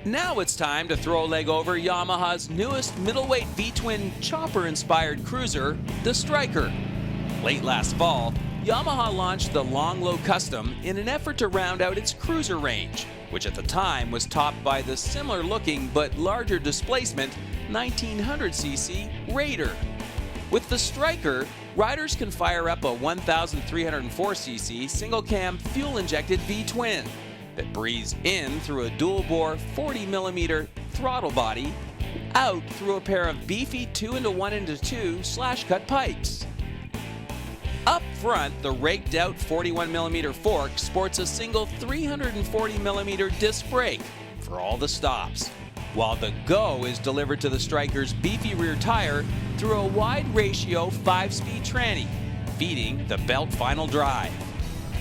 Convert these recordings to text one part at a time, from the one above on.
Now it's time to throw a leg over Yamaha's newest middleweight V-twin chopper-inspired cruiser, the Stryker. Late last fall, Yamaha launched the Long Low Custom in an effort to round out its cruiser range, which at the time was topped by the similar-looking but larger displacement 1900cc Raider. With the Stryker, riders can fire up a 1304cc single-cam fuel-injected V-twin that breathes in through a dual-bore 40mm throttle body, out through a pair of beefy 2-1-2 slash-cut pipes. Up front, the raked-out 41mm fork sports a single 340mm disc brake for all the stops, while the go is delivered to the Stryker's beefy rear tire through a wide-ratio 5-speed tranny, feeding the belt final drive.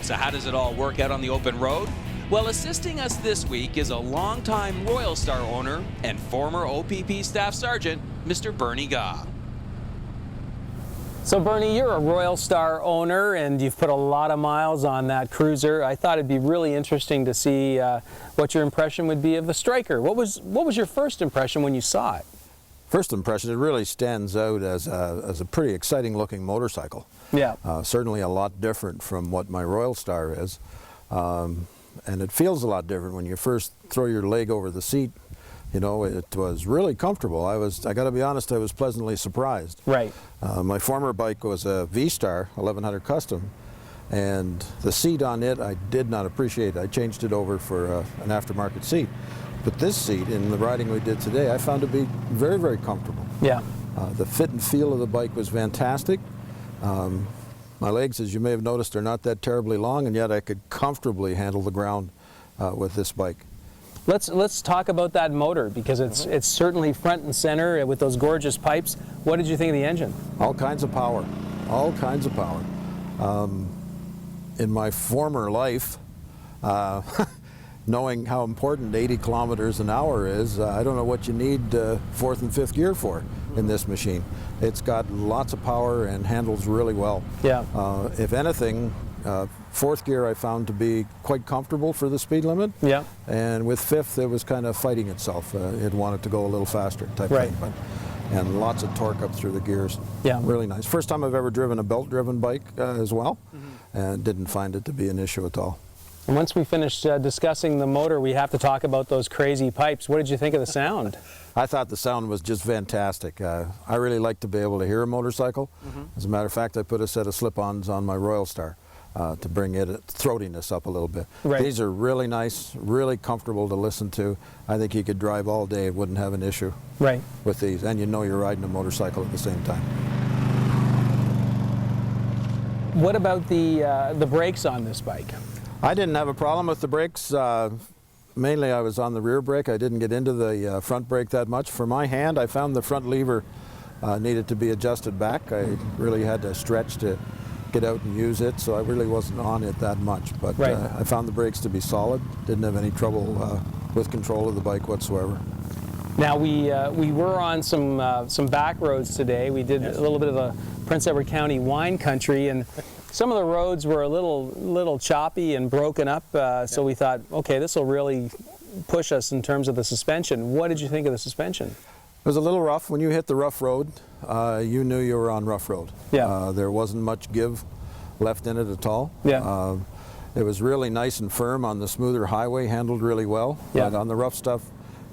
So how does it all work out on the open road? Well, assisting us this week is a longtime Royal Star owner and former OPP Staff Sergeant, Mr. Bernie Gaw. So Bernie, you're a Royal Star owner and you've put a lot of miles on that cruiser. I thought it'd be really interesting to see what your impression would be of the Stryker. What was your first impression when you saw it? First impression, it really stands out as a pretty exciting looking motorcycle. Yeah. Certainly a lot different from what my Royal Star is. And it feels a lot different when you first throw your leg over the seat. You know, it was really comfortable. I got to be honest, I was pleasantly surprised. Right. My former bike was a V-Star 1100 Custom, and the seat on it I did not appreciate. I changed it over for an aftermarket seat. But this seat, in the riding we did today, I found to be very, very comfortable. Yeah. The fit and feel of the bike was fantastic. My legs, as you may have noticed, are not that terribly long, and yet I could comfortably handle the ground with this bike. Let's talk about that motor, because it's certainly front and center with those gorgeous pipes. What did you think of the engine? All kinds of power, all kinds of power. In my former life, knowing how important 80 kilometers an hour is, I don't know what you need fourth and fifth gear for in this machine. It's got lots of power and handles really well. Yeah. If anything, fourth gear I found to be quite comfortable for the speed limit. Yeah. And with fifth, it was kind of fighting itself. It wanted to go a little faster type right. thing. And lots of torque up through the gears. Yeah. Really nice. First time I've ever driven a belt-driven bike as well, and didn't find it to be an issue at all. And once we finish discussing the motor, we have to talk about those crazy pipes. What did you think of the sound? I thought the sound was just fantastic. I really like to be able to hear a motorcycle. As a matter of fact, I put a set of slip-ons on my Royal Star to bring its throatiness up a little bit. Right. These are really nice, really comfortable to listen to. I think you could drive all day, wouldn't have an issue right. with these, and you know you're riding a motorcycle at the same time. What about the brakes on this bike? I didn't have a problem with the brakes. Mainly I was on the rear brake. I didn't get into the front brake that much. For my hand, I found the front lever needed to be adjusted back. I really had to stretch to get out and use it, so I really wasn't on it that much. But right. I found the brakes to be solid. Didn't have any trouble with control of the bike whatsoever. Now we were on some back roads today. We did a little bit of the Prince Edward County wine country, and some of the roads were a little choppy and broken up, so we thought, okay, this will really push us in terms of the suspension. What did you think of the suspension? It was a little rough. When you hit the rough road, you knew you were on rough road. Yeah. There wasn't much give left in it at all. Yeah. It was really nice and firm on the smoother highway, handled really well. Yeah. But on the rough stuff,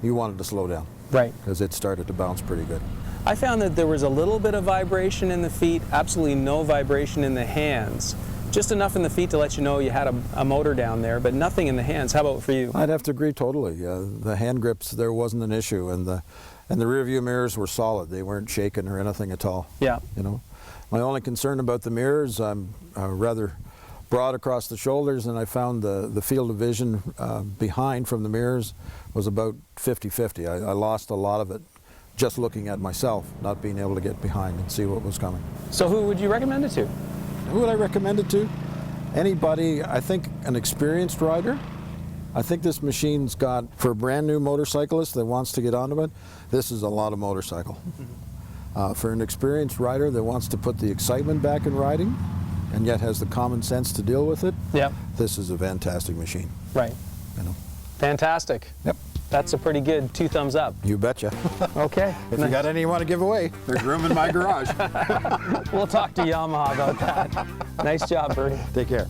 you wanted to slow down. Right. Because it started to bounce pretty good. I found that there was a little bit of vibration in the feet, absolutely no vibration in the hands. Just enough in the feet to let you know you had a motor down there, but nothing in the hands. How about for you? I'd have to agree totally. The hand grips, there wasn't an issue, and the rear view mirrors were solid. They weren't shaking or anything at all. Yeah. You know, my only concern about the mirrors, I'm rather broad across the shoulders, and I found the field of vision behind from the mirrors was about 50-50. I lost a lot of it just looking at myself, not being able to get behind and see what was coming. So who would you recommend it to? Who would I recommend it to? Anybody, I think an experienced rider. I think this machine's got, for a brand new motorcyclist that wants to get onto it, this is a lot of motorcycle. For an experienced rider that wants to put the excitement back in riding and yet has the common sense to deal with it, yeah, this is a fantastic machine. Right. You know. Fantastic. Yep. That's a pretty good 2 thumbs up. You betcha. Okay. If you got any you want to give away, there's room in my garage. We'll talk to Yamaha about that. Nice job, Bertie. Take care.